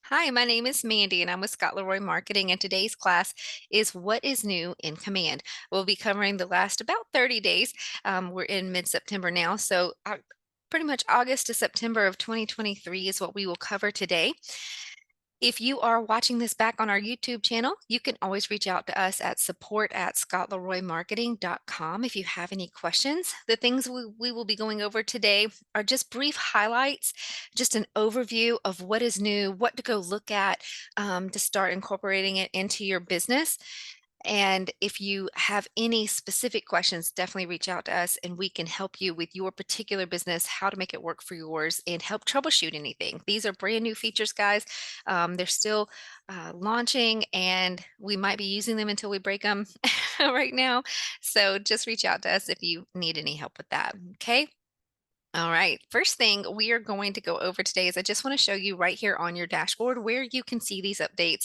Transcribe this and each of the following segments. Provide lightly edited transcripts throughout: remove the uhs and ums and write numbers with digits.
Hi, my name is Mandy and I'm with Scott Leroy Marketing, and today's class is What is New in Command. We'll be covering the last about 30 days. We're in mid-September now, so pretty much August to September of 2023 is what we will cover today. If you are watching this back on our YouTube channel, you can always reach out to us at support@scottleroymarketing.com if you have any questions. The things we will be going over today are just brief highlights, just an overview of what is new, what to go look at to start incorporating it into your business. And if you have any specific questions, definitely reach out to us and we can help you with your particular business, how to make it work for yours, and help troubleshoot anything. These are brand new features, guys. They're still launching and we might be using them until we break them right now. So just reach out to us if you need any help with that. Okay. All right. First thing we are going to go over today is I just want to show you right here on your dashboard where you can see these updates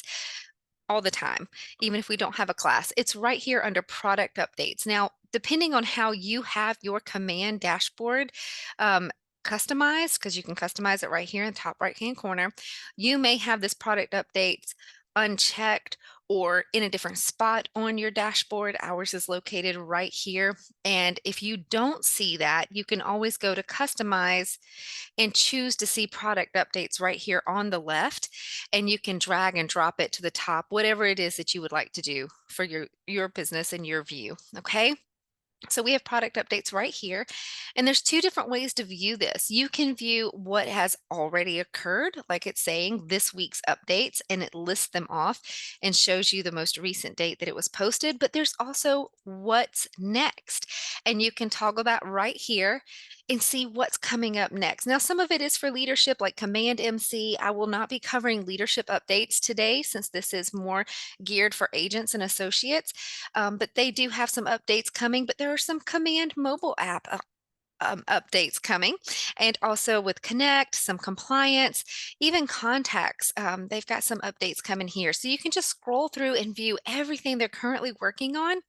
all the time, even if we don't have a class. It's right here under product updates. Now, depending on how you have your command dashboard customized, because you can customize it right here in the top right hand corner, you may have this product updates unchecked or in a different spot on your dashboard. Ours is located right here. And if you don't see that, you can always go to customize and choose to see product updates right here on the left, and you can drag and drop it to the top, whatever it is that you would like to do for your business and your view. Okay. So we have product updates right here, and there's two different ways to view this. You can view what has already occurred, like it's saying this week's updates, and it lists them off and shows you the most recent date that it was posted. But there's also what's next, and you can toggle that right here and see what's coming up next. Now, some of it is for leadership, like Command MC. I will not be covering leadership updates today since this is more geared for agents and associates. But they do have some updates coming, but there are some Command mobile app updates coming, and also with Connect, some compliance, even contacts. They've got some updates coming here. So you can just scroll through and view everything they're currently working on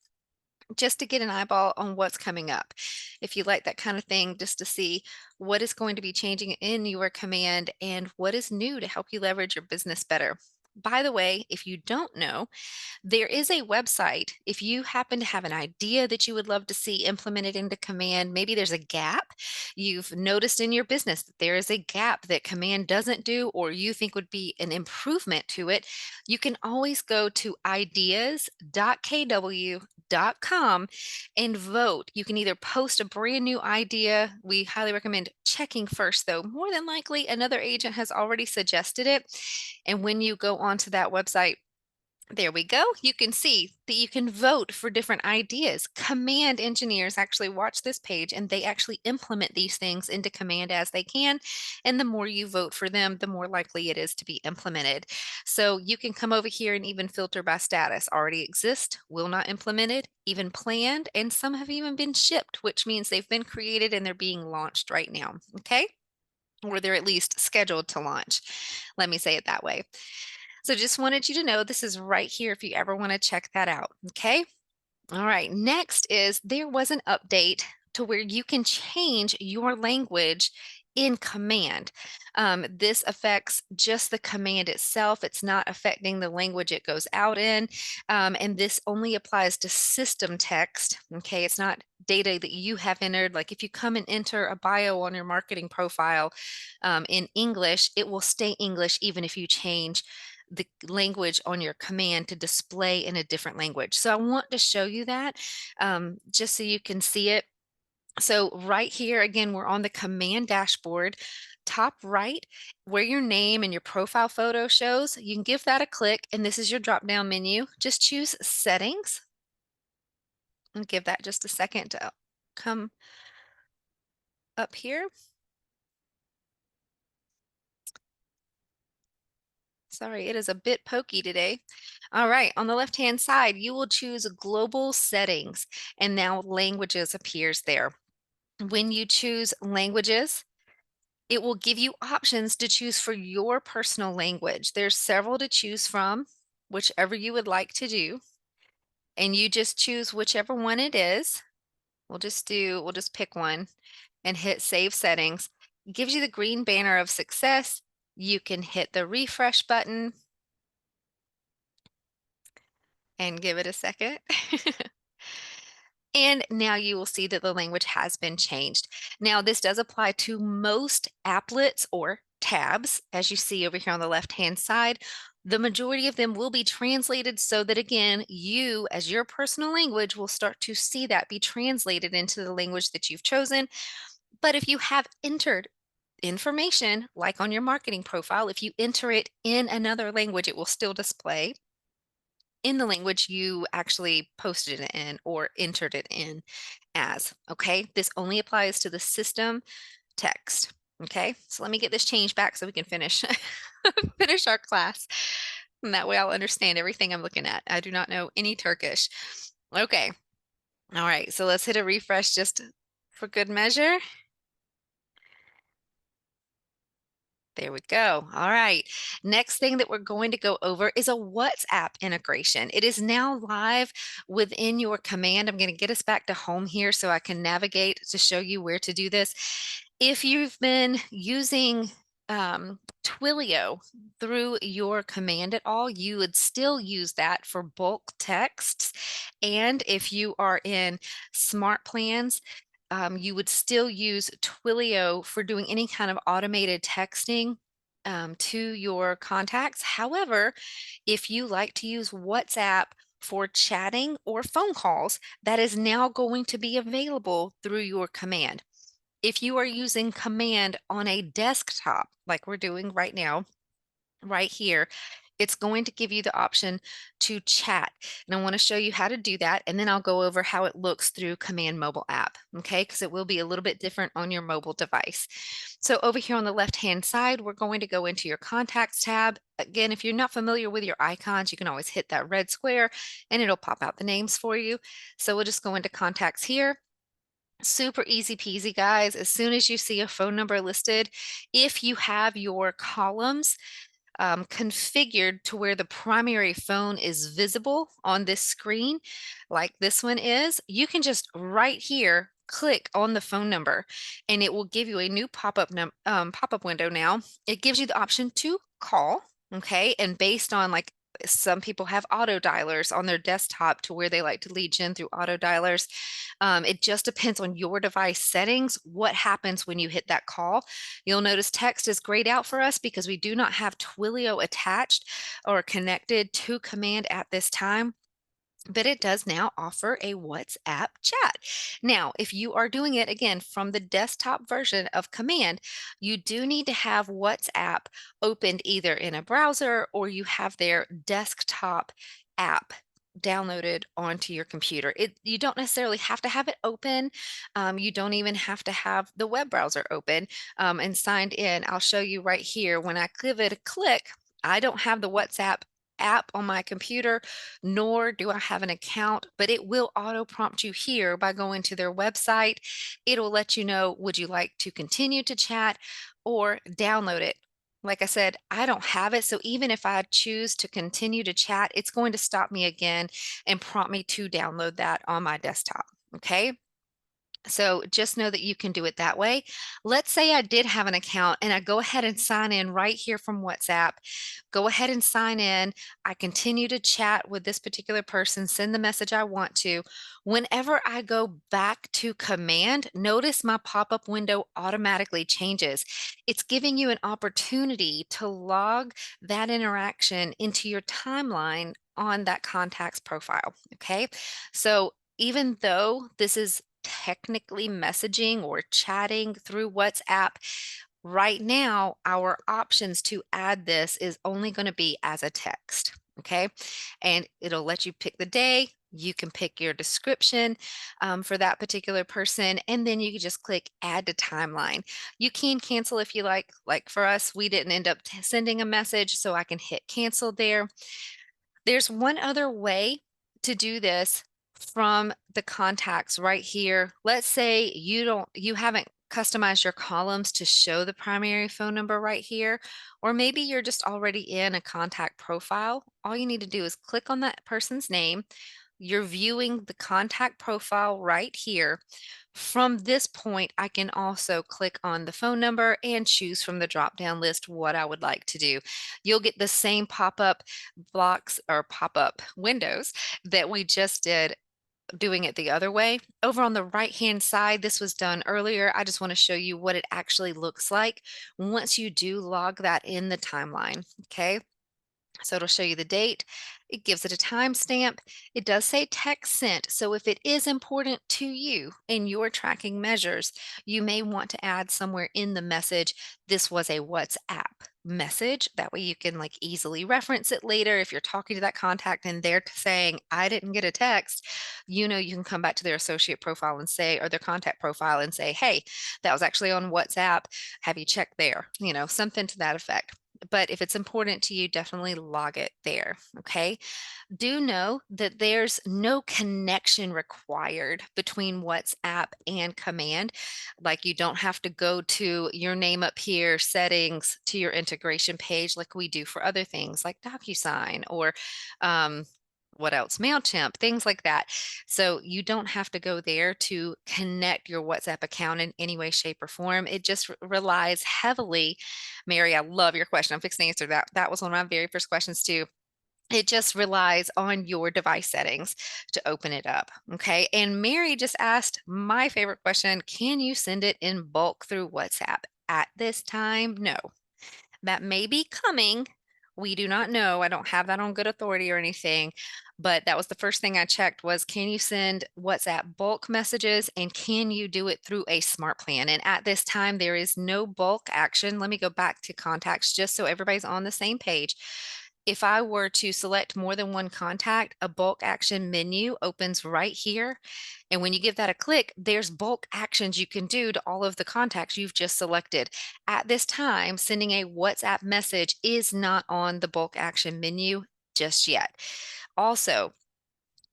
just to get an eyeball on what's coming up. If you like that kind of thing, just to see what is going to be changing in your command and what is new to help you leverage your business better. By the way, if you don't know, there is a website. If you happen to have an idea that you would love to see implemented into Command, maybe there's a gap you've noticed in your business that there is a gap that Command doesn't do, or you think would be an improvement to it, you can always go to ideas.kw.com and vote. You can either post a brand new idea. We highly recommend checking first, though. More than likely, another agent has already suggested it. And when you go onto that website, there we go. You can see that you can vote for different ideas. Command engineers actually watch this page and they actually implement these things into Command as they can. And the more you vote for them, the more likely it is to be implemented. So you can come over here and even filter by status. Already exist, will not implemented, even planned, and some have even been shipped, which means they've been created and they're being launched right now. Okay. Or they're at least scheduled to launch. Let me say it that way. So just wanted you to know this is right here if you ever want to check that out. Okay. All right. Next is there was an update to where you can change your language in command. This affects just the command itself. It's not affecting the language it goes out in. And this only applies to system text. Okay. It's not data that you have entered. Like if you come and enter a bio on your marketing profile in English, it will stay English even if you change the language on your command to display in a different language. So I want to show you that just so you can see it. So right here, again, we're on the command dashboard, top right, where your name and your profile photo shows. You can give that a click, and this is your drop down menu. Just choose settings and give that just a second to come up here. Sorry, it is a bit pokey today. All right, on the left-hand side, you will choose global settings, and now languages appears there. When you choose languages, it will give you options to choose for your personal language. There's several to choose from, whichever you would like to do, and you just choose whichever one it is. We'll just pick one and hit save settings. It gives you the green banner of success. You can hit the refresh button and give it a second. And now you will see that the language has been changed. Now, this does apply to most applets or tabs, as you see over here on the left-hand side. The majority of them will be translated so that, again, you, as your personal language, will start to see that be translated into the language that you've chosen. But if you have entered information, like on your marketing profile, if you enter it in another language, it will still display in the language you actually posted it in or entered it in as. Okay, this only applies to the system text. Okay, so let me get this changed back so we can finish finish our class, and that way I'll understand everything I'm looking at. I do not know any Turkish. Okay, all right, so let's hit a refresh just for good measure. There we go. All right. Next thing that we're going to go over is a WhatsApp integration. It is now live within your command. I'm going to get us back to home here so I can navigate to show you where to do this. If you've been using Twilio through your command at all, you would still use that for bulk texts. And if you are in smart plans, you would still use Twilio for doing any kind of automated texting to your contacts. However, if you like to use WhatsApp for chatting or phone calls, that is now going to be available through your command. If you are using command on a desktop, like we're doing right now, right here, it's going to give you the option to chat. And I want to show you how to do that. And then I'll go over how it looks through Command Mobile app. Okay, because it will be a little bit different on your mobile device. So over here on the left-hand side, we're going to go into your contacts tab. Again, if you're not familiar with your icons, you can always hit that red square and it'll pop out the names for you. So we'll just go into contacts here. Super easy peasy, guys. As soon as you see a phone number listed, if you have your columns configured to where the primary phone is visible on this screen, like this one is, you can just right here click on the phone number and it will give you a new pop-up window now. It gives you the option to call, okay? And based on like some people have auto dialers on their desktop to where they like to lead gen through auto dialers. It just depends on your device settings, what happens when you hit that call. You'll notice text is grayed out for us because we do not have Twilio attached or connected to command at this time. But it does now offer a WhatsApp chat. Now, if you are doing it again from the desktop version of Command, you do need to have WhatsApp opened either in a browser or you have their desktop app downloaded onto your computer. You don't necessarily have to have it open. You don't even have to have the web browser open and signed in. I'll show you right here when I give it a click. I don't have the WhatsApp app on my computer, nor do I have an account, but it will auto prompt you here by going to their website. It'll let you know, would you like to continue to chat or download it? Like I said, I don't have it. So even if I choose to continue to chat, it's going to stop me again and prompt me to download that on my desktop. Okay. So just know that you can do it that way. Let's say I did have an account and I go ahead and sign in right here from WhatsApp. Go ahead and sign in. I continue to chat with this particular person, send the message I want to. Whenever I go back to command, notice my pop-up window automatically changes. It's giving you an opportunity to log that interaction into your timeline on that contact's profile. Okay. So even though this is technically messaging or chatting through WhatsApp, right now our options to add this is only going to be as a text. Okay. And it'll let you pick the day. You can pick your description for that particular person, and then you can just click add to timeline. You can cancel if you like. Like for us, we didn't end up sending a message, so I can hit cancel there. There's one other way to do this from the contacts right here. Let's say you haven't customized your columns to show the primary phone number right here, or maybe you're just already in a contact profile. All you need to do is click on that person's name, you're viewing the contact profile right here. From this point, I can also click on the phone number and choose from the drop down list what I would like to do. You'll get the same pop up blocks or pop up windows that we just did doing it the other way. Over on the right hand side, this was done earlier. I just want to show you what it actually looks like once you do log that in the timeline. Okay. So it'll show you the date. It gives it a timestamp. It does say text sent. So if it is important to you in your tracking measures, you may want to add somewhere in the message, this was a WhatsApp message. That way you can like easily reference it later. If you're talking to that contact and they're saying, I didn't get a text, you can come back to their associate profile and say, or their contact profile and say, hey, that was actually on WhatsApp. Have you checked there? Something to that effect. But if it's important to you, definitely log it there. Okay. Do know that there's no connection required between WhatsApp and Command. Like you don't have to go to your name up here, settings to your integration page like we do for other things like DocuSign or um, what else? MailChimp, things like that. So you don't have to go there to connect your WhatsApp account in any way, shape, or form. It just relies heavily. Mary, I love your question. I'm fixing to answer that. That was one of my very first questions too. It just relies on your device settings to open it up. Okay. And Mary just asked my favorite question. Can you send it in bulk through WhatsApp? At this time, no. That may be coming. We do not know. I don't have that on good authority or anything, but that was the first thing I checked was, can you send WhatsApp bulk messages and can you do it through a smart plan? And at this time, there is no bulk action. Let me go back to contacts just so everybody's on the same page. If I were to select more than one contact, a bulk action menu opens right here. And when you give that a click, there's bulk actions you can do to all of the contacts you've just selected. At this time, sending a WhatsApp message is not on the bulk action menu just yet. Also,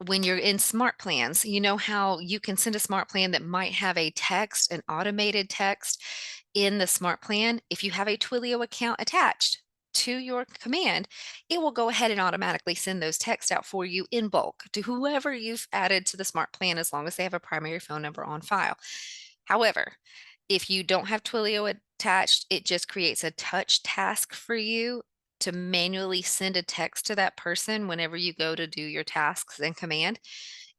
when you're in smart plans, you know how you can send a smart plan that might have a text, an automated text in the smart plan. If you have a Twilio account attached to your command, it will go ahead and automatically send those texts out for you in bulk to whoever you've added to the smart plan as long as they have a primary phone number on file. However, if you don't have Twilio attached, it just creates a touch task for you to manually send a text to that person whenever you go to do your tasks in command.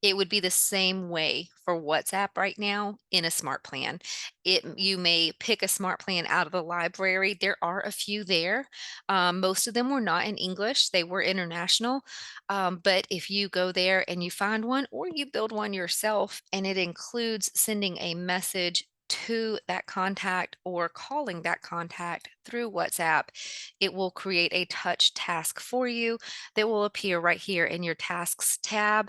It would be the same way for WhatsApp right now in a smart plan. You may pick a smart plan out of the library. There are a few there. Most of them were not in English, they were international. But if you go there and you find one or you build one yourself and it includes sending a message to that contact or calling that contact through WhatsApp, it will create a touch task for you that will appear right here in your tasks tab.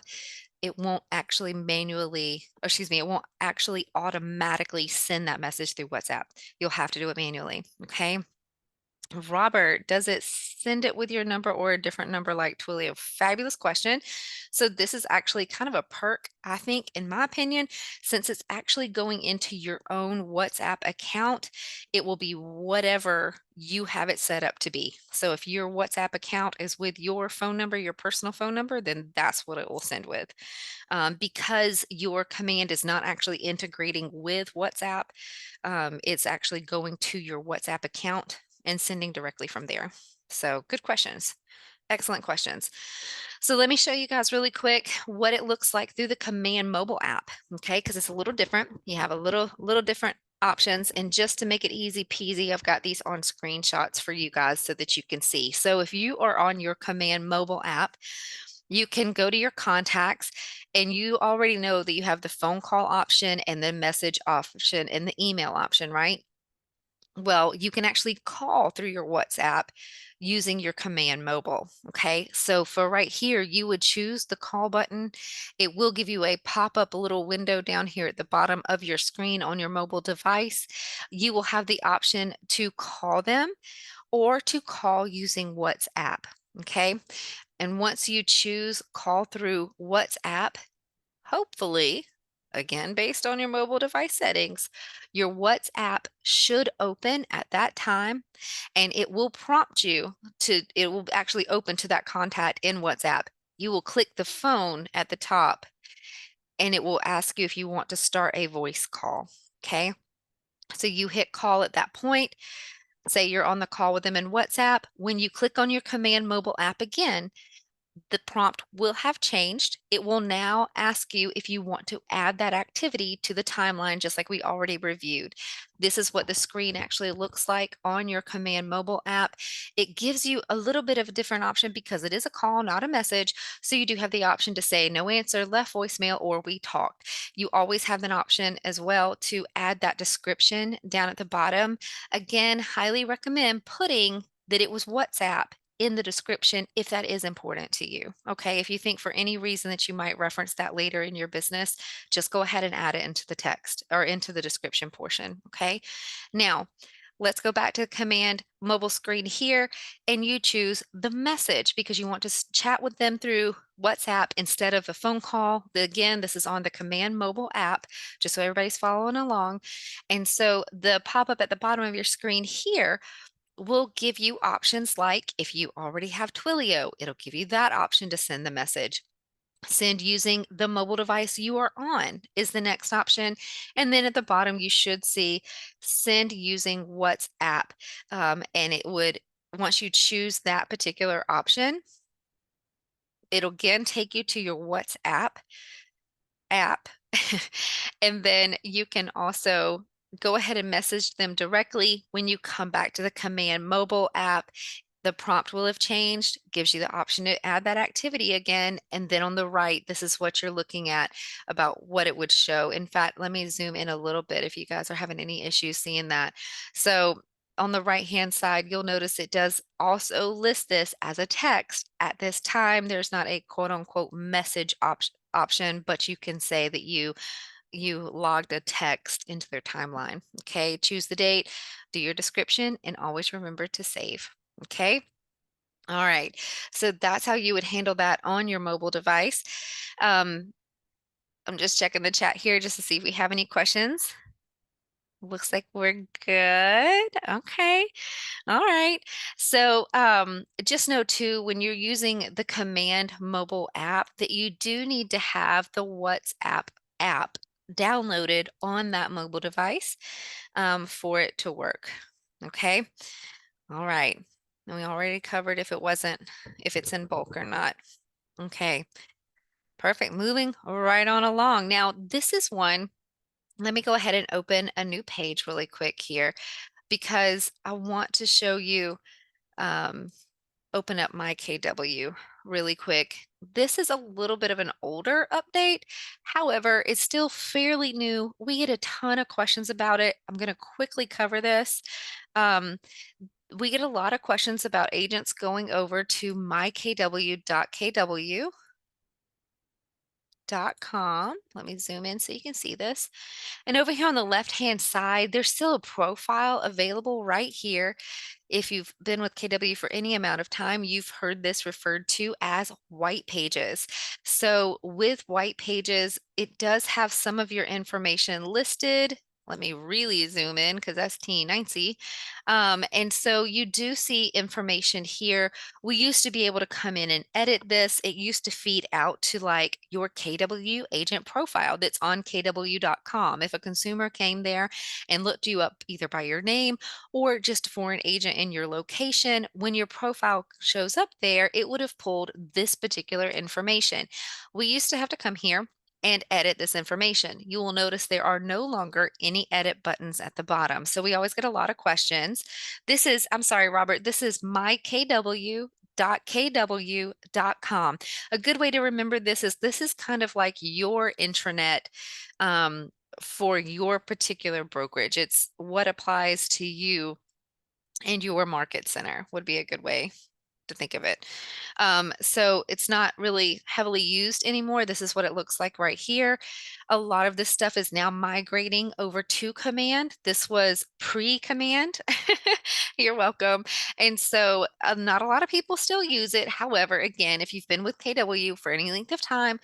It won't actually manually, or excuse me, it won't actually automatically send that message through WhatsApp. You'll have to do it manually. Okay. Robert, does it send it with your number or a different number like Twilio? Fabulous question. So this is actually kind of a perk, I think, in my opinion, since it's actually going into your own WhatsApp account, it will be whatever you have it set up to be. So if your WhatsApp account is with your phone number, your personal phone number, then that's what it will send with. Because your command is not actually integrating with WhatsApp, it's actually going to your WhatsApp account and sending directly from there. So good questions. Excellent questions. So let me show you guys really quick what it looks like through the Command mobile app, okay? Because it's a little different. You have a little different options. And just to make it easy peasy, I've got these on screenshots for you guys so that you can see. So if you are on your Command mobile app, you can go to your contacts and you already know that you have the phone call option and the message option and the email option, right? Well, you can actually call through your WhatsApp using your command mobile. Okay. So for right here, you would choose the call button. It will give you a pop up little window down here at the bottom of your screen on your mobile device. You will have the option to call them or to call using WhatsApp. Okay. And once you choose call through WhatsApp, hopefully, again, based on your mobile device settings, your WhatsApp should open at that time and it will prompt you to, it will actually open to that contact in WhatsApp you will click the phone at the top and it will ask you if you want to start a voice call. Okay. So you hit call at that point. Say you're on the call with them in WhatsApp. When you click on your Command Mobile app again, the prompt will have changed. It will now ask you if you want to add that activity to the timeline, just like we already reviewed. This is what the screen actually looks like on your Command Mobile app. It gives you a little bit of a different option because it is a call, not a message. So you do have the option to say no answer, left voicemail, or we talked. You always have an option as well to add that description down at the bottom. Again, highly recommend putting that it was WhatsApp in the description if that is important to you. Okay. If you think for any reason that you might reference that later in your business, just go ahead and add it into the text or into the description portion. Okay. Now, let's go back to the command mobile screen here and you choose the message because you want to chat with them through WhatsApp instead of a phone call. Again, this is on the command mobile app, just so everybody's following along. And so the pop up at the bottom of your screen here will give you options like if you already have Twilio, it'll give you that option to send the message. Send using the mobile device you are on is the next option. And then at the bottom, you should see send using WhatsApp. And it would, once you choose that particular option, it'll again take you to your WhatsApp app. And then you can also go ahead and message them directly when you come back to the command mobile app. The prompt will have changed, gives you the option to add that activity again. And then on the right, this is what you're looking at about what it would show. In fact, let me zoom in a little bit if you guys are having any issues seeing that. So on the right-hand side, you'll notice it does also list this as a text. At this time, there's not a quote unquote message option, but you can say that you logged a text into their timeline. Okay, choose the date, do your description, and always remember to save. Okay. All right. So that's how you would handle that on your mobile device. Um, I'm just checking the chat here just to see if we have any questions. Looks like we're good. Okay. All right. So just know too, when you're using the Command mobile app, that you do need to have the WhatsApp app downloaded on that mobile device for it to work. Okay. All right. And we already covered if it's in bulk or not. Okay. Perfect. Moving right on along. Now, this is one. Let me go ahead and open a new page really quick here because I want to show you um, open up my KW really quick. This is a little bit of an older update. However, it's still fairly new. We get a ton of questions about it. I'm going to quickly cover this. Um, we get a lot of questions about agents going over to mykw.kw.com. Let me zoom in so you can see this. And over here on the left-hand side, there's still a profile available right here. If you've been with KW for any amount of time, you've heard this referred to as white pages. So with white pages, it does have some of your information listed. Let me really zoom in because that's teeny ninety. And so you do see information here. We used to be able to come in and edit this. It used to feed out to like your KW agent profile that's on kw.com. If a consumer came there and looked you up either by your name or just for an agent in your location, when your profile shows up there, it would have pulled this particular information. We used to have to come here and edit this information. You will notice there are no longer any edit buttons at the bottom. So we always get a lot of questions. I'm sorry, Robert, this is mykw.kw.com. A good way to remember this is kind of like your intranet for your particular brokerage. It's what applies to you and your market center would be a good way to think of it. So it's not really heavily used anymore. This is what it looks like right here. A lot of this stuff is now migrating over to Command. This was pre-Command. You're welcome. And so not a lot of people still use it. However, again, if you've been with KW for any length of time,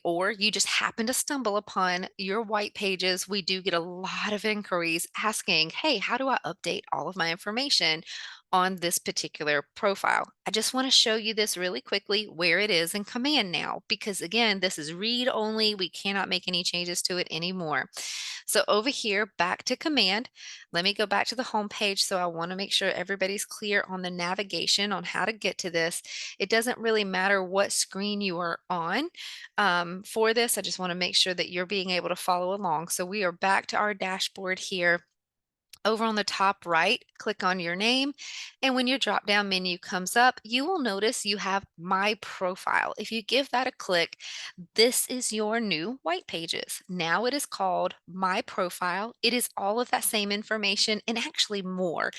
or you just happen to stumble upon your white pages, we do get a lot of inquiries asking, hey, how do I update all of my information on this particular profile. I just want to show you this really quickly where it is in command now, because again, this is read only. We cannot make any changes to it anymore. So over here, back to command, let me go back to the home page. So I want to make sure everybody's clear on the navigation on how to get to this. It doesn't really matter what screen you are on for this. I just want to make sure that you're being able to follow along. So we are back to our dashboard here. Over on the top right, click on your name, and when your drop down menu comes up, you will notice you have My Profile. If you give that a click, this is your new white pages. Now it is called My Profile. It is all of that same information and actually more.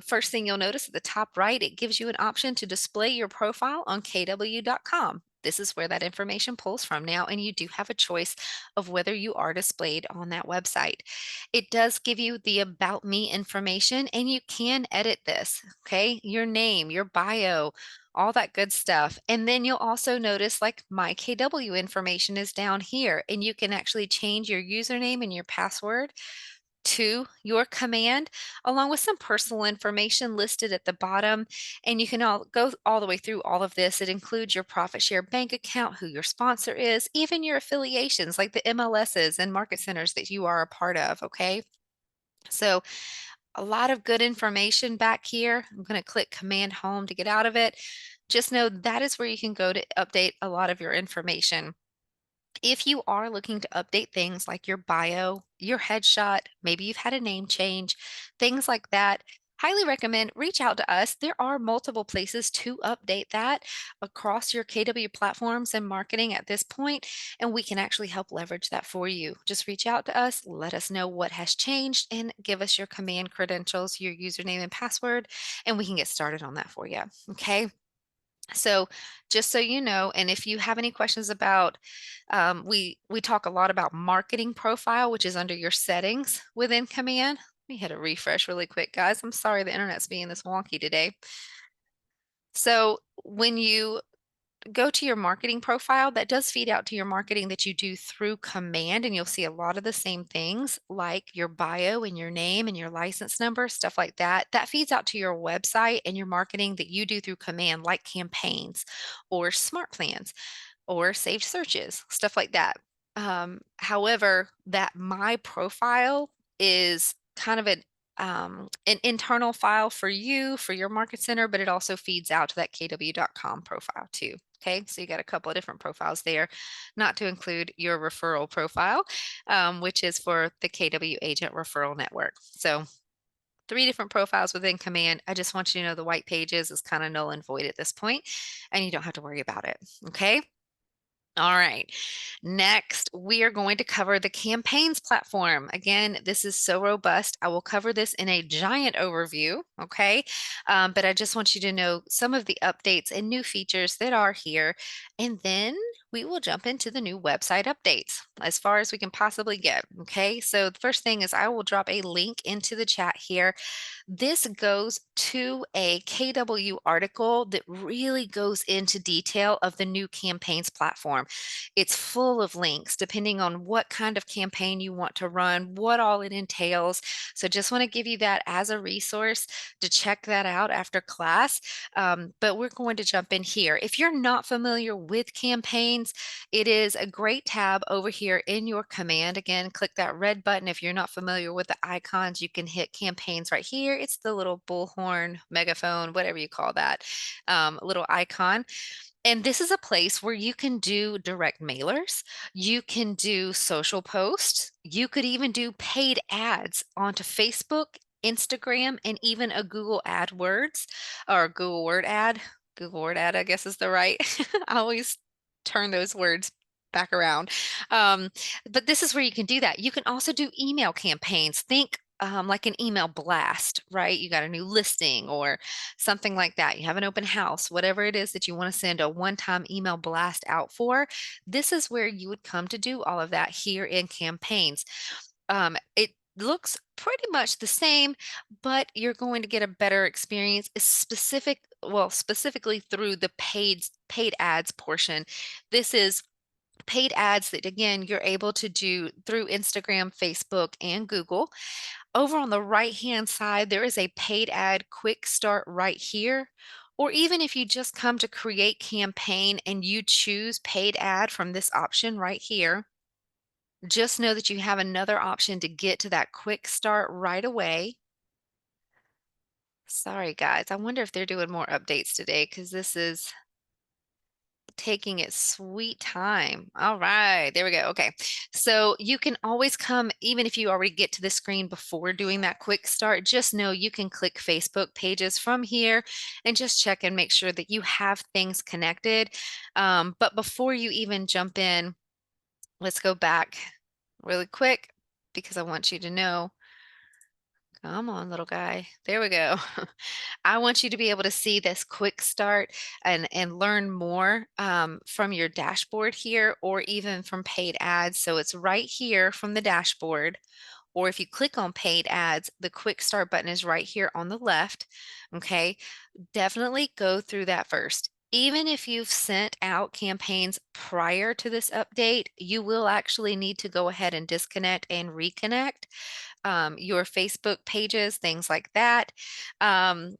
First thing you'll notice at the top right, it gives you an option to display your profile on kw.com. This is where that information pulls from now, and you do have a choice of whether you are displayed on that website. It does give you the about me information, and you can edit this, okay? Your name, your bio, all that good stuff. And then you'll also notice like my KW information is down here, and you can actually change your username and your password to your command, along with some personal information listed at the bottom. And you can all go all the way through all of this. It includes your profit share bank account, who your sponsor is, even your affiliations like the MLSs and market centers that you are a part of. Okay. So a lot of good information back here. I'm going to click Command Home to get out of it. Just know that is where you can go to update a lot of your information. If you are looking to update things like your bio, your headshot, maybe you've had a name change, things like that, highly recommend reach out to us. There are multiple places to update that across your KW platforms and marketing at this point, and we can actually help leverage that for you. Just reach out to us, let us know what has changed, and give us your command credentials, your username and password, and we can get started on that for you. Okay. So just so you know, and if you have any questions about, we talk a lot about marketing profile, which is under your settings within command. Let me hit a refresh really quick, guys. I'm sorry the internet's being this wonky today. So when you go to your marketing profile, that does feed out to your marketing that you do through command, and you'll see a lot of the same things like your bio and your name and your license number, stuff like that. That feeds out to your website and your marketing that you do through command, like campaigns or smart plans or saved searches, stuff like that. However, that my profile is kind of an internal file for you, for your market center, but it also feeds out to that kw.com profile too. Okay, so you got a couple of different profiles there, not to include your referral profile, which is for the KW Agent Referral Network. So 3 different profiles within command. I just want you to know the white pages is kind of null and void at this point, and you don't have to worry about it. Okay. All right. Next, we are going to cover the campaigns platform. Again, this is so robust. I will cover this in a giant overview, okay? But I just want you to know some of the updates and new features that are here. And then we will jump into the new website updates as far as we can possibly get, okay? So the first thing is I will drop a link into the chat here. This goes to a KW article that really goes into detail of the new campaigns platform. It's full of links depending on what kind of campaign you want to run, what all it entails. So just want to give you that as a resource to check that out after class. But we're going to jump in here. If you're not familiar with campaigns, it is a great tab over here in your command. Again, click that red button. If you're not familiar with the icons, you can hit campaigns right here. It's the little bullhorn, megaphone, whatever you call that, little icon. And this is a place where you can do direct mailers, you can do social posts, you could even do paid ads onto Facebook, Instagram, and even a Google AdWords or Google Word ad. Google Word ad, I guess is the right. I always turn those words back around. Um, but this is where you can do that. You can also do email campaigns. Think like an email blast, right? You got a new listing or something like that. You have an open house, whatever it is that you want to send a one-time email blast out for. This is where you would come to do all of that here in campaigns. It looks pretty much the same, but you're going to get a better experience specifically through the paid ads portion. This is paid ads that again you're able to do through Instagram, Facebook, and Google. Over on the right-hand side, there is a paid ad quick start right here. Or even if you just come to create campaign and you choose paid ad from this option right here, just know that you have another option to get to that quick start right away. Sorry, guys. I wonder if they're doing more updates today because this is taking its sweet time. All right, there we go. Okay. So you can always come, even if you already get to the screen before doing that quick start, just know you can click Facebook pages from here and just check and make sure that you have things connected. But before you even jump in, let's go back really quick because I want you to know. Come on, little guy. There we go. I want you to be able to see this quick start and learn more from your dashboard here or even from paid ads. So it's right here from the dashboard. Or if you click on paid ads, the quick start button is right here on the left. Okay. Definitely go through that first. Even if you've sent out campaigns prior to this update, you will actually need to go ahead and disconnect and reconnect your Facebook pages, things like that. Um,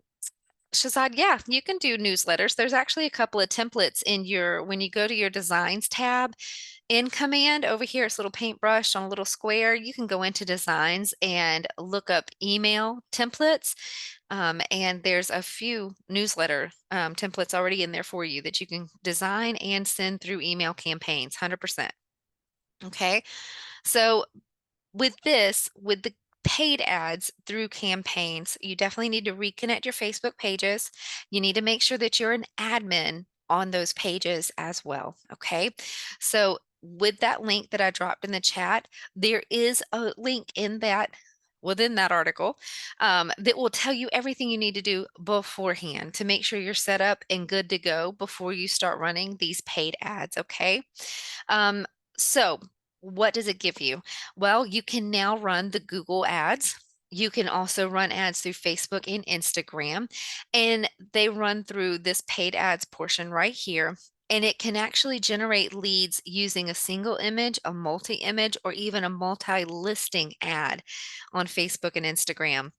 Shazad, yeah, you can do newsletters. There's actually a couple of templates in your, when you go to your designs tab in command over here, it's a little paintbrush on a little square. You can go into designs and look up email templates. And there's a few newsletter templates already in there for you that you can design and send through email campaigns, 100%. Okay. So with the paid ads through campaigns, you definitely need to reconnect your Facebook pages. You need to make sure that you're an admin on those pages as well. Okay. So, with that link that I dropped in the chat, there is a link in that. Within that article, that will tell you everything you need to do beforehand to make sure you're set up and good to go before you start running these paid ads. Okay. Um, so, what does it give you? Well, you can now run the Google ads. You can also run ads through Facebook and Instagram, and they run through this paid ads portion right here. And it can actually generate leads using a single image, a multi image, or even a multi listing ad on Facebook and Instagram.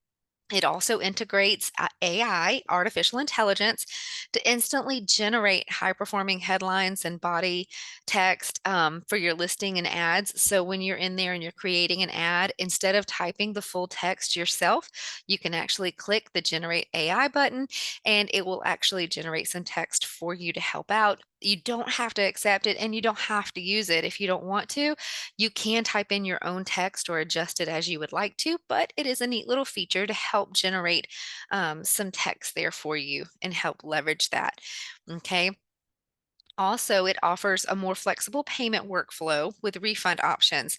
It also integrates AI, artificial intelligence, to instantly generate high performing headlines and body text for your listing and ads. So when you're in there and you're creating an ad, instead of typing the full text yourself, you can actually click the generate AI button and it will actually generate some text for you to help out. You don't have to accept it and you don't have to use it if you don't want to. You can type in your own text or adjust it as you would like to, but it is a neat little feature to help generate some text there for you and help leverage that. Okay. Also, it offers a more flexible payment workflow with refund options.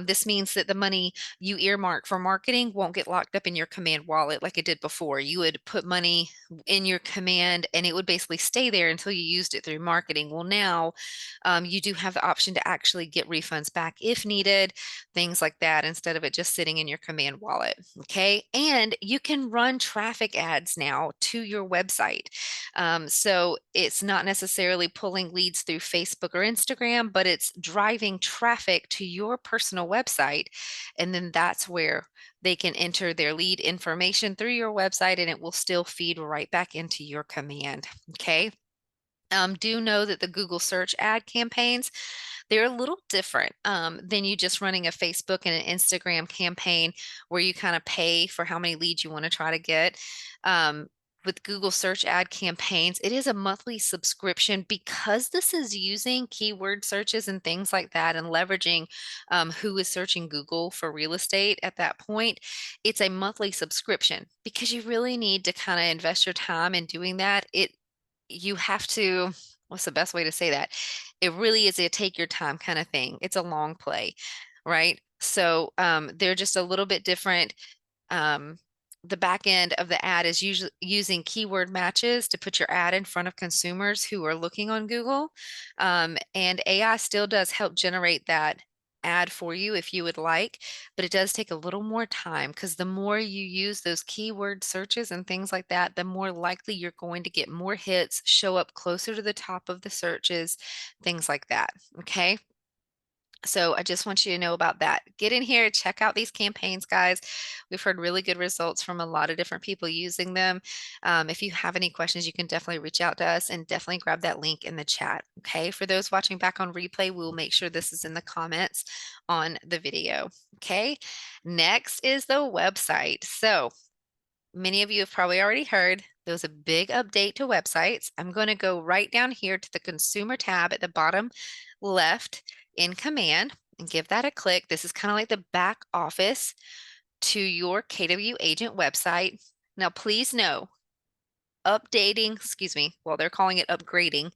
This means that the money you earmark for marketing won't get locked up in your command wallet like it did before. You would put money in your command and it would basically stay there until you used it through marketing. Well, now you do have the option to actually get refunds back if needed, things like that, instead of it just sitting in your command wallet. Okay. And you can run traffic ads now to your website. So it's not necessarily pulling leads through Facebook or Instagram, but it's driving traffic to your personal website. And then that's where they can enter their lead information through your website and it will still feed right back into your command. Okay. Do know that the Google search ad campaigns, they're a little different than you just running a Facebook and an Instagram campaign where you kind of pay for how many leads you want to try to get. Um, with Google search ad campaigns, it is a monthly subscription because this is using keyword searches and things like that and leveraging who is searching Google for real estate at that point. It's a monthly subscription because you really need to kind of invest your time in doing that. You have to, what's the best way to say that? It really is a take your time kind of thing. It's a long play, right? So they're just a little bit different. Um, the back end of the ad is usually using keyword matches to put your ad in front of consumers who are looking on Google. And AI still does help generate that ad for you if you would like, but it does take a little more time because the more you use those keyword searches and things like that, the more likely you're going to get more hits, show up closer to the top of the searches, things like that. Okay. So I just want you to know about that. Get in here, check out these campaigns, guys. We've heard really good results from a lot of different people using them. If you have any questions, you can definitely reach out to us and definitely grab that link in the chat. Okay. For those watching back on replay, we will make sure this is in the comments on the video. Okay. Next is the website. So many of you have probably already heard there was a big update to websites. I'm going to go right down here to the consumer tab at the bottom left in command and give that a click. This is kind of like the back office to your KW agent website. Now, please know updating, excuse me, well, they're calling it upgrading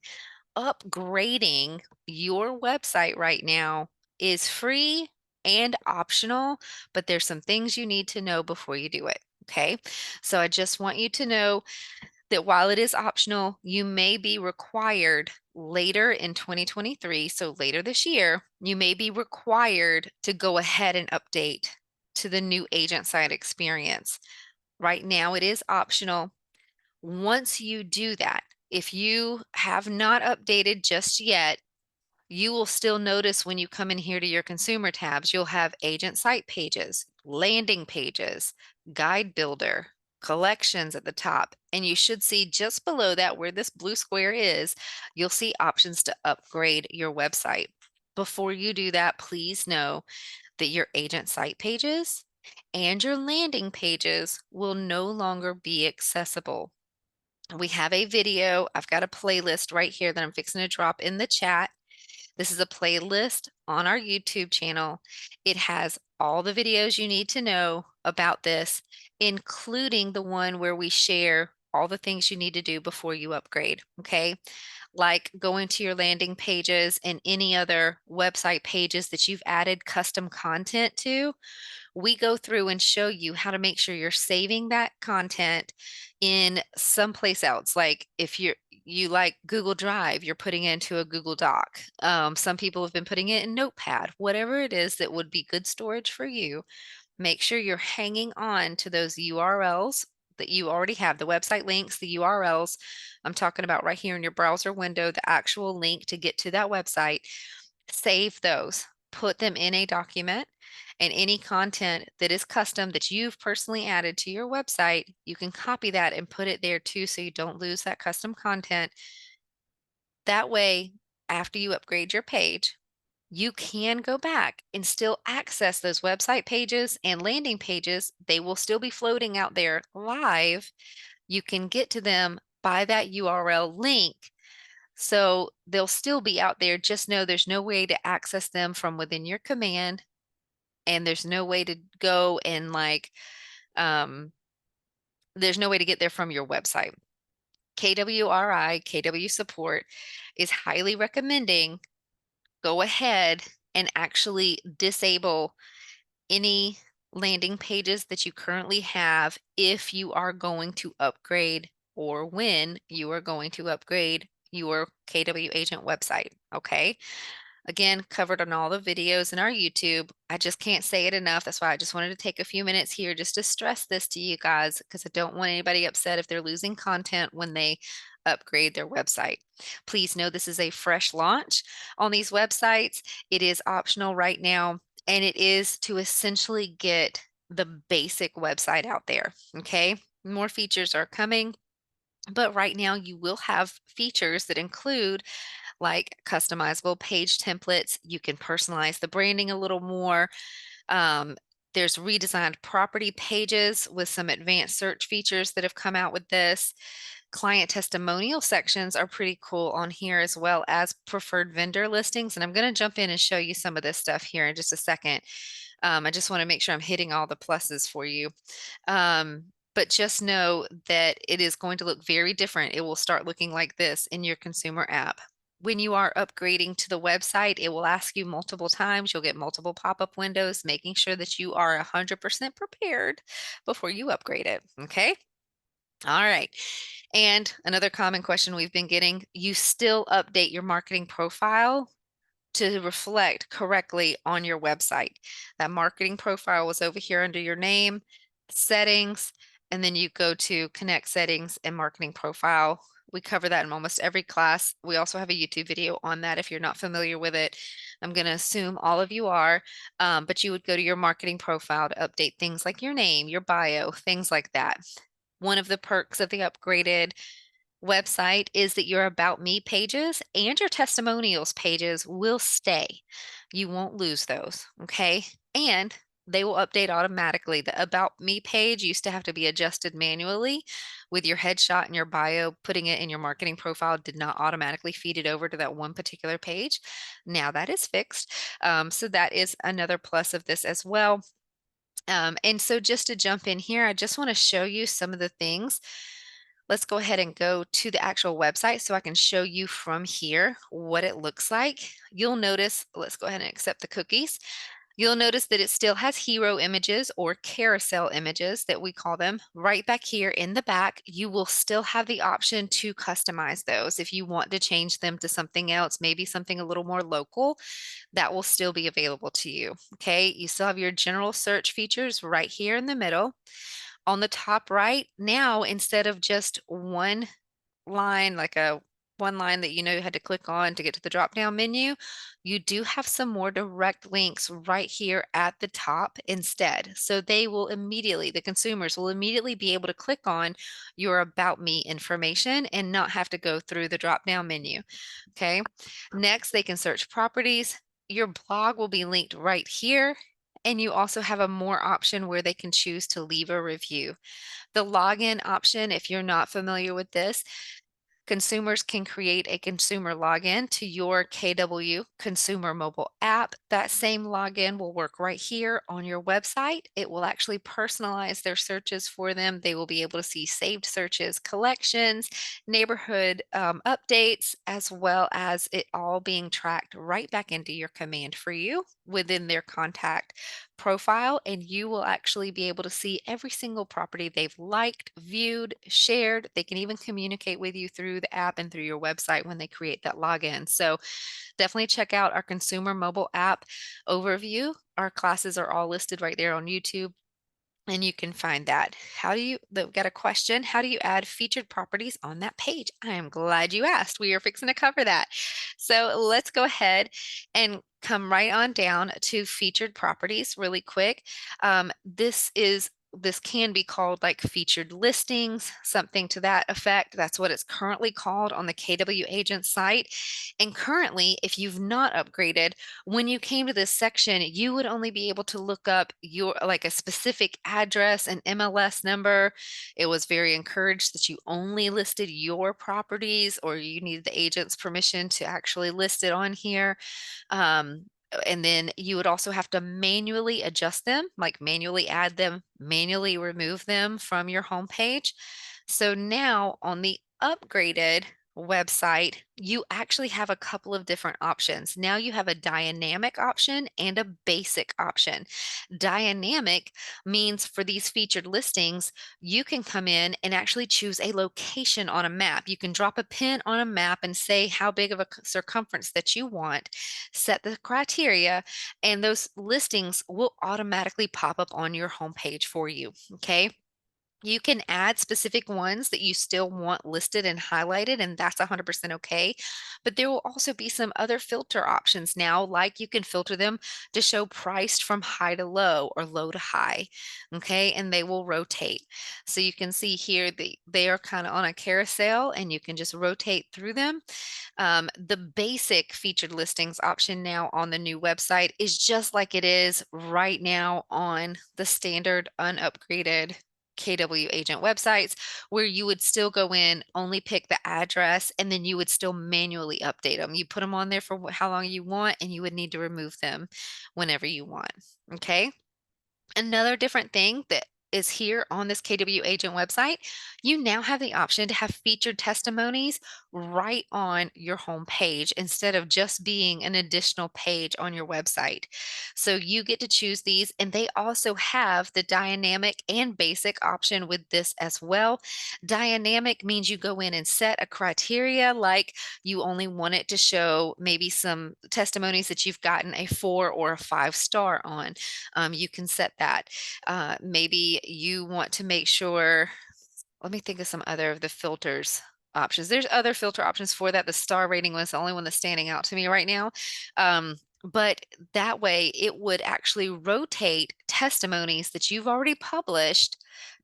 your website right now is free and optional, but there's some things you need to know before you do it. Okay. So I just want you to know that while it is optional, you may be required later in 2023, so later this year, you may be required to go ahead and update to the new agent site experience. Right now, it is optional. Once you do that, if you have not updated just yet, you will still notice when you come in here to your consumer tabs, you'll have agent site pages, landing pages, guide builder, collections at the top. And you should see just below that where this blue square is, you'll see options to upgrade your website. Before you do that, please know that your agent site pages and your landing pages will no longer be accessible. We have a video. I've got a playlist right here that I'm fixing to drop in the chat. This is a playlist on our YouTube channel. It has all the videos you need to know about this, including the one where we share all the things you need to do before you upgrade. Okay. Like going to your landing pages and any other website pages that you've added custom content to, we go through and show you how to make sure you're saving that content in someplace else. Like if you like Google Drive, you're putting it into a Google Doc. Some people have been putting it in Notepad, whatever it is that would be good storage for you. Make sure you're hanging on to those URLs that you already have, the website links, the URLs. I'm talking about right here in your browser window, the actual link to get to that website. Save those, put them in a document, and any content that is custom that you've personally added to your website, you can copy that and put it there too so you don't lose that custom content. That way, after you upgrade your page, you can go back and still access those website pages and landing pages. They will still be floating out there live. You can get to them by that URL link. So they'll still be out there. Just know there's no way to access them from within your command, and there's no way to go and um, there's no way to get there from your website. KW support is highly recommending go ahead and actually disable any landing pages that you currently have if you are going to upgrade or when you are going to upgrade your KW agent website. Okay. Again, covered on all the videos in our YouTube. I just can't say it enough. That's why I just wanted to take a few minutes here just to stress this to you guys, because I don't want anybody upset if they're losing content when they upgrade their website. Please know this is a fresh launch on these websites. It is optional right now, and it is to essentially get the basic website out there. Okay. More features are coming, but right now you will have features that include like customizable page templates. You can personalize the branding a little more. Um, there's redesigned property pages with some advanced search features that have come out with this. Client testimonial sections are pretty cool on here, as well as preferred vendor listings. And I'm going to jump in and show you some of this stuff here in just a second. I just want to make sure I'm hitting all the pluses for you. But just know that it is going to look very different. It will start looking like this in your consumer app. When you are upgrading to the website, it will ask you multiple times. You'll get multiple pop-up windows, making sure that you are 100% prepared before you upgrade it. Okay. All right. And another common question we've been getting, you still update your marketing profile to reflect correctly on your website. That marketing profile was over here under your name, settings, and then you go to connect settings and marketing profile. We cover that in almost every class. We also have a YouTube video on that if you're not familiar with it. I'm going to assume all of you are, but you would go to your marketing profile to update things like your name, your bio, things like that. One of the perks of the upgraded website is that your About Me pages and your testimonials pages will stay. You won't lose those, okay? And they will update automatically. The About Me page used to have to be adjusted manually with your headshot and your bio. Putting it in your marketing profile did not automatically feed it over to that one particular page. Now that is fixed. So that is another plus of this as well. And so just to jump in here, I just want to show you some of the things. Let's go ahead and go to the actual website so I can show you from here what it looks like. You'll notice, let's go ahead and accept the cookies. You'll notice that it still has hero images or carousel images that we call them right back here in the back. You will still have the option to customize those. If you want to change them to something else, maybe something a little more local, that will still be available to you. Okay, you still have your general search features right here in the middle. On the top right, now instead of just one line, like a one line that you had to click on to get to the drop down menu, you do have some more direct links right here at the top instead. So the consumers will immediately be able to click on your About Me information and not have to go through the drop down menu. Okay. Next, they can search properties. Your blog will be linked right here. And you also have a more option where they can choose to leave a review. The login option, if you're not familiar with this, consumers can create a consumer login to your KW consumer mobile app. That same login will work right here on your website. It will actually personalize their searches for them. They will be able to see saved searches, collections, neighborhood updates, as well as it all being tracked right back into your command for you within their contact profile, and you will actually be able to see every single property they've liked, viewed, shared. They can even communicate with you through the app and through your website when they create that login. So definitely check out our consumer mobile app overview. Our classes are all listed right there on YouTube, and you can find that. We've got a question. How do you add featured properties on that page? I am glad you asked. We are fixing to cover that. So let's go ahead and come right on down to featured properties really quick. This can be called like featured listings, something to that effect. That's what it's currently called on the KW Agent site. And currently, if you've not upgraded, when you came to this section, you would only be able to look up your like a specific address and MLS number. It was very encouraged that you only listed your properties, or you needed the agent's permission to actually list it on here. Um, and then you would also have to manually adjust them, like manually add them, manually remove them from your homepage. So now on the upgraded website, you actually have a couple of different options. Now you have a dynamic option and a basic option. Dynamic means for these featured listings, you can come in and actually choose a location on a map. You can drop a pin on a map and say how big of a circumference that you want, set the criteria, and those listings will automatically pop up on your homepage for you. Okay. You can add specific ones that you still want listed and highlighted, and that's 100% okay. But there will also be some other filter options now, like you can filter them to show priced from high to low or low to high. Okay, and they will rotate. So you can see here they are kind of on a carousel, and you can just rotate through them. The basic featured listings option now on the new website is just like it is right now on the standard unupgraded KW Agent websites, where you would still go in, only pick the address, and then you would still manually update them. You put them on there for how long you want, and you would need to remove them whenever you want. Okay. Another different thing that is here on this KW Agent website, you now have the option to have featured testimonies right on your home page instead of just being an additional page on your website. So you get to choose these, and they also have the dynamic and basic option with this as well. Dynamic means you go in and set a criteria, like you only want it to show maybe some testimonies that you've gotten a 4 or a 5 star on. You can set that. Maybe you want to make sure, let me think of some other of the filters options. There's other filter options for that. The star rating was the only one that's standing out to me right now. But that way it would actually rotate testimonies that you've already published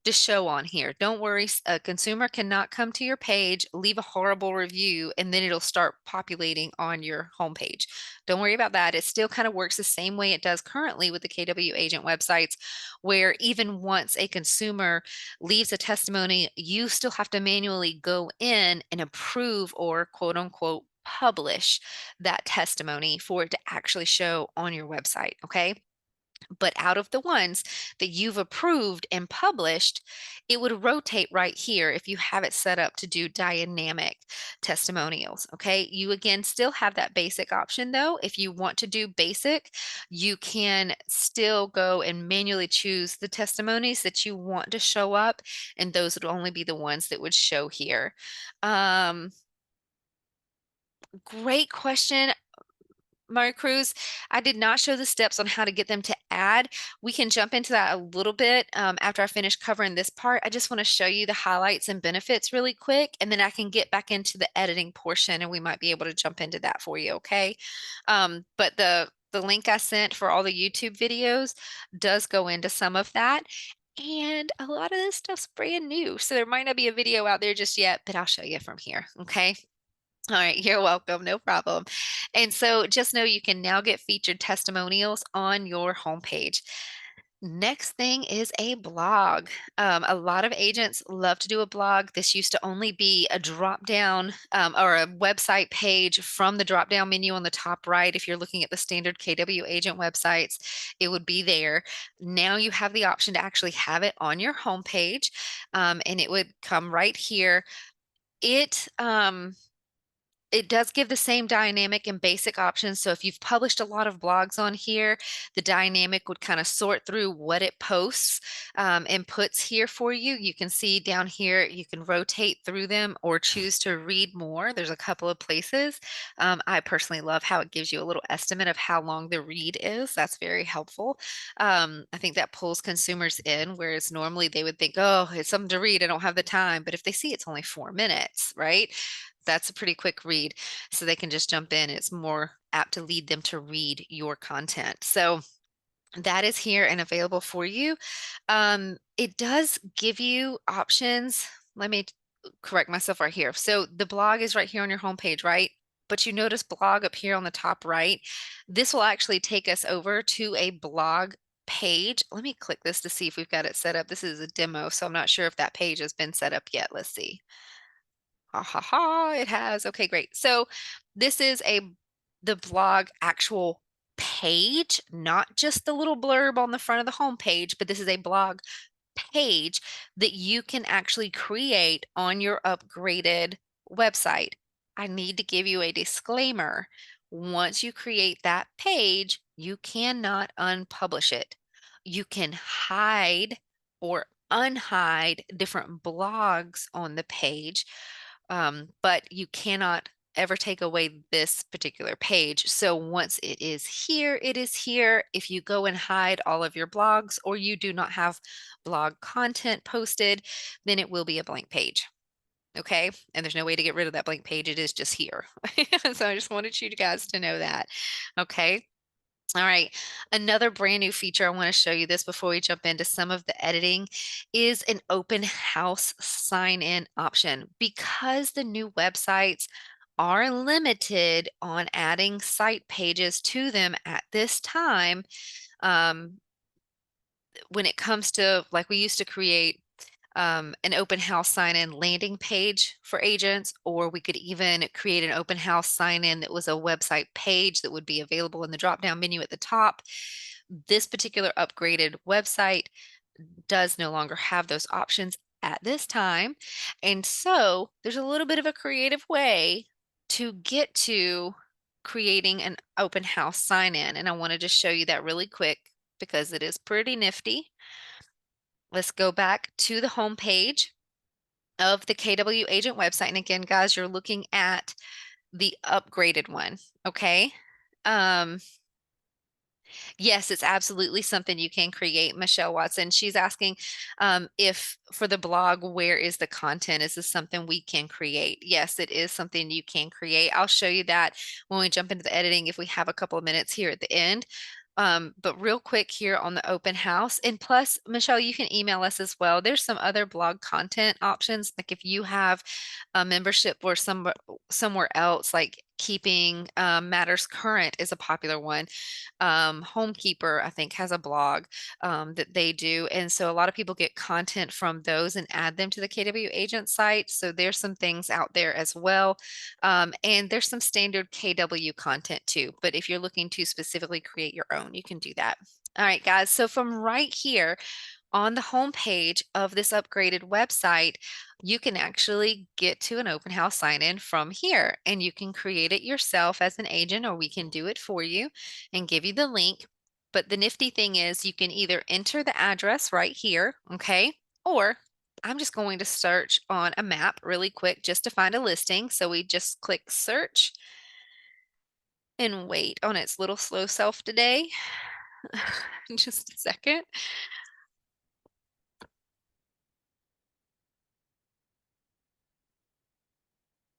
to show on here. Don't worry, a consumer cannot come to your page, leave a horrible review, and then it'll start populating on your homepage. Don't worry about that. It still kind of works the same way it does currently with the KW agent websites, where even once a consumer leaves a testimony, you still have to manually go in and approve or quote unquote publish that testimony for it to actually show on your website. Okay. But out of the ones that you've approved and published, it would rotate right here if you have it set up to do dynamic testimonials. Okay. You again still have that basic option though. If you want to do basic, you can still go and manually choose the testimonies that you want to show up, and those would only be the ones that would show here. Um, Great question, Mari Cruz. I did not show the steps on how to get them to add. We can jump into that a little bit after I finish covering this part. I just want to show you the highlights and benefits really quick, and then I can get back into the editing portion, and we might be able to jump into that for you, okay? But the link I sent for all the YouTube videos does go into some of that. And a lot of this stuff's brand new, so there might not be a video out there just yet, but I'll show you from here, okay? All right, you're welcome. No problem. And so just know you can now get featured testimonials on your homepage. Next thing is a blog. A lot of agents love to do a blog. This used to only be a drop down or a website page from the drop down menu on the top right. If you're looking at the standard KW agent websites, it would be there. Now you have the option to actually have it on your homepage, and it would come right here. It it does give the same dynamic and basic options. So if you've published a lot of blogs on here, the dynamic would kind of sort through what it posts and puts here for you. You can see down here, you can rotate through them or choose to read more. There's a couple of places. I personally love how it gives you a little estimate of how long the read is. That's very helpful. I think that pulls consumers in, whereas normally they would think, oh, it's something to read. I don't have the time. But if they see it's only 4 minutes, right? That's a pretty quick read. So they can just jump in. It's more apt to lead them to read your content. So that is here and available for you. It does give you options. Let me correct myself right here. So the blog is right here on your homepage, right? But you notice blog up here on the top right. This will actually take us over to a blog page. Let me click this to see if we've got it set up. This is a demo, so I'm not sure if that page has been set up yet. Let's see. Ha ha ha, it has. Okay, great. So this is the blog actual page, not just the little blurb on the front of the home page, but this is a blog page that you can actually create on your upgraded website. I need to give you a disclaimer. Once you create that page, you cannot unpublish it. You can hide or unhide different blogs on the page, but you cannot ever take away this particular page. So once it is here, it is here. If you go and hide all of your blogs or you do not have blog content posted, then it will be a blank page. Okay. And there's no way to get rid of that blank page. It is just here. So I just wanted you guys to know that. Okay. All right. Another brand new feature I want to show you this before we jump into some of the editing is an open house sign in option. Because the new websites are limited on adding site pages to them at this time, um, when it comes to like we used to create an open house sign in landing page for agents, or we could even create an open house sign in that was a website page that would be available in the drop down menu at the top. This particular upgraded website does no longer have those options at this time. And so there's a little bit of a creative way to get to creating an open house sign in. And I want to just show you that really quick because it is pretty nifty. Let's go back to the home page of the KW Agent website. And again, guys, you're looking at the upgraded one, okay? Um, Yes, it's absolutely something you can create, Michelle Watson. She's asking if for the blog, where is the content? Is this something we can create? Yes, it is something you can create. I'll show you that when we jump into the editing if we have a couple of minutes here at the end. But real quick here on the open house, and plus, Michelle, you can email us as well. There's some other blog content options, like if you have a membership or somewhere else, like keeping matters current is a popular one. Homekeeper, I think, has a blog that they do. And so a lot of people get content from those and add them to the KW Agent site. So there's some things out there as well. And there's some standard KW content too. But if you're looking to specifically create your own, you can do that. All right, guys. So from right here, on the home page of this upgraded website, you can actually get to an open house sign in from here, and you can create it yourself as an agent, or we can do it for you and give you the link. But the nifty thing is you can either enter the address right here, okay? Or I'm just going to search on a map really quick just to find a listing. So we just click search and wait on its little slow self today. Just a second.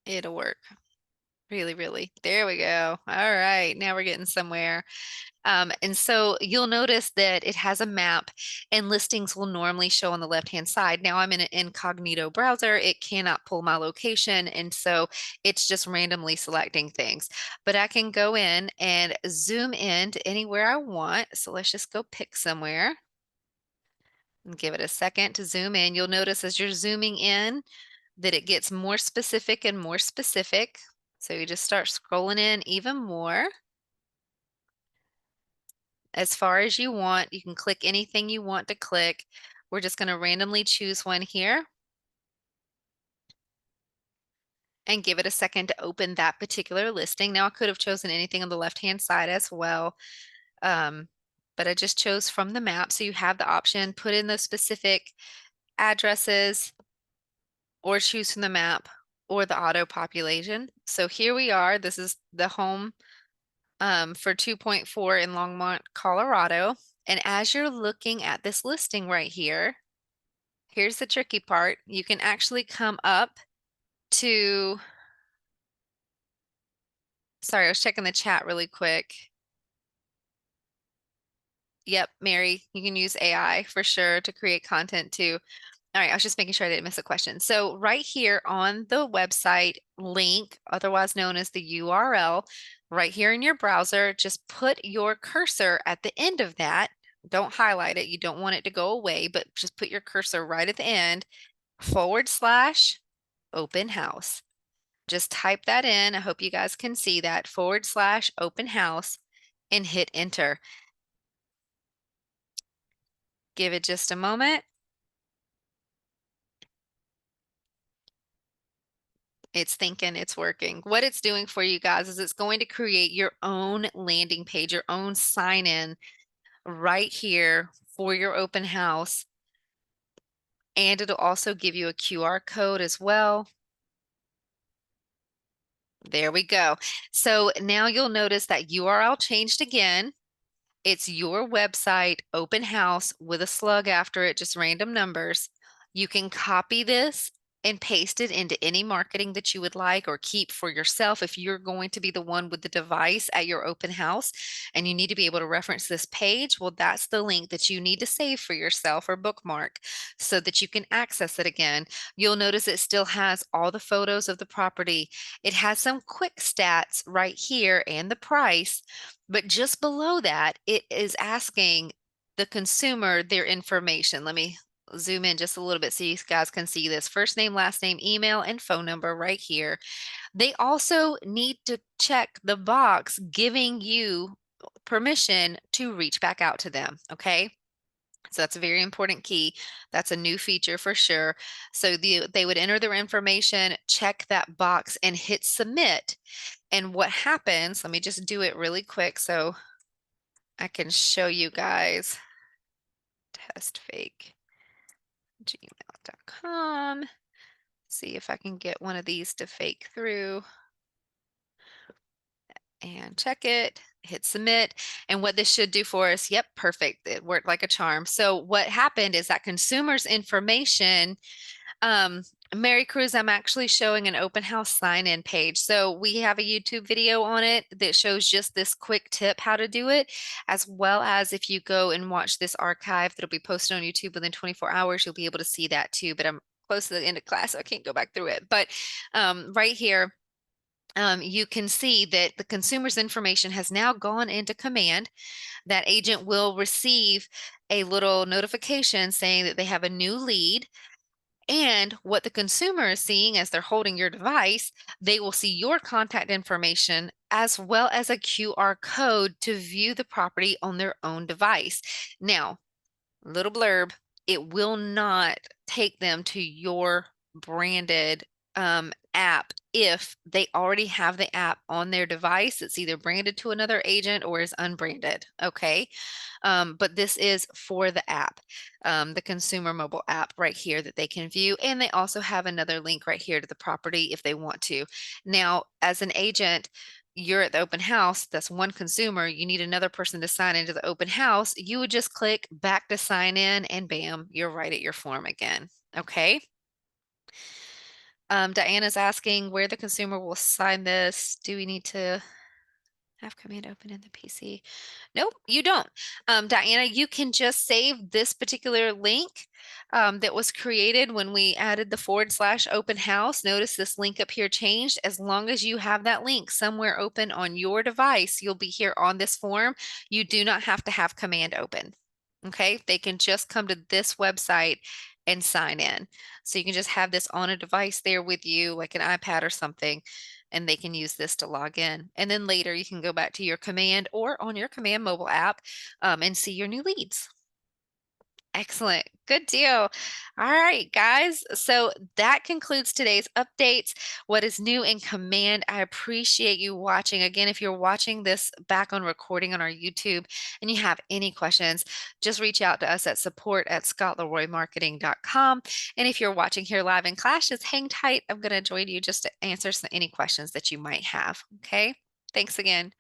It'll work. Really, really. There we go. All right, now we're getting somewhere. And so you'll notice that it has a map and listings will normally show on the left-hand side. Now I'm in an incognito browser. It cannot pull my location. And so it's just randomly selecting things. But I can go in and zoom in to anywhere I want. So let's just go pick somewhere and give it a second to zoom in. You'll notice as you're zooming in that it gets more specific and more specific. So you just start scrolling in even more. As far as you want, you can click anything you want to click. We're just going to randomly choose one here and give it a second to open that particular listing. Now I could have chosen anything on the left-hand side as well, um, but I just chose from the map. So you have the option, put in those specific addresses or choose from the map or the auto population. So here we are. This is the home for 2.4 in Longmont, Colorado. And as you're looking at this listing right here, here's the tricky part. You can actually come up to, sorry, I was checking the chat really quick. Yep, Mary, you can use AI for sure to create content too. All right, I was just making sure I didn't miss a question. So right here on the website link, otherwise known as the URL, right here in your browser, just put your cursor at the end of that. Don't highlight it. You don't want it to go away, but just put your cursor right at the end, / open house. Just type that in. I hope you guys can see that / open house and hit enter. Give it just a moment. It's thinking, it's working. What it's doing for you guys is it's going to create your own landing page, your own sign in right here for your open house. And it'll also give you a QR code as well. There we go. So now you'll notice that URL changed again. It's your website, open house with a slug after it, just random numbers. You can copy this and paste it into any marketing that you would like or keep for yourself if you're going to be the one with the device at your open house and you need to be able to reference this page. Well, that's the link that you need to save for yourself or bookmark so that you can access it again. You'll notice it still has all the photos of the property. It has some quick stats right here and the price. But just below that, it is asking the consumer their information. Let me zoom in just a little bit so you guys can see this. First name, last name, email, and phone number right here. They also need to check the box giving you permission to reach back out to them. Okay. So that's a very important key. That's a new feature for sure. So they would enter their information, check that box, and hit submit. And what happens, let me just do it really quick so I can show you guys. Testfake@gmail.com. See if I can get one of these to fake through. and check it, hit submit. And what this should do for us, yep, perfect. It worked like a charm. So what happened is that consumers information, um, Mary Cruz, I'm actually showing an open house sign-in page. So we have a YouTube video on it that shows just this quick tip how to do it, as well as if you go and watch this archive that'll be posted on YouTube within 24 hours, you'll be able to see that too. But I'm close to the end of class, so I can't go back through it. But right here, you can see that the consumer's information has now gone into command. That agent will receive a little notification saying that they have a new lead. And what the consumer is seeing as they're holding your device, they will see your contact information as well as a QR code to view the property on their own device. Now, little blurb, it will not take them to your branded app if they already have the app on their device. It's either branded to another agent or is unbranded. Okay. But this is for the app, the consumer mobile app right here that they can view. And they also have another link right here to the property if they want to. Now, as an agent, you're at the open house, that's one consumer, you need another person to sign into the open house, you would just click back to sign in and bam, you're right at your form again. Okay. Diana's asking where the consumer will sign this. Do we need to have command open in the PC? Nope, you don't. Diana, you can just save this particular link that was created when we added the / open house. Notice this link up here changed. As long as you have that link somewhere open on your device, you'll be here on this form. You do not have to have command open. Okay, they can just come to this website and sign in. So you can just have this on a device there with you, like an iPad or something, and they can use this to log in. And then later you can go back to your command or on your command mobile app and see your new leads. Excellent. Good deal. All right, guys. So that concludes today's updates. What is new in Command? I appreciate you watching. Again, if you're watching this back on recording on our YouTube and you have any questions, just reach out to us at support@scottleroymarketing.com. And if you're watching here live in class, just hang tight. I'm going to join you just to answer any questions that you might have. Okay. Thanks again.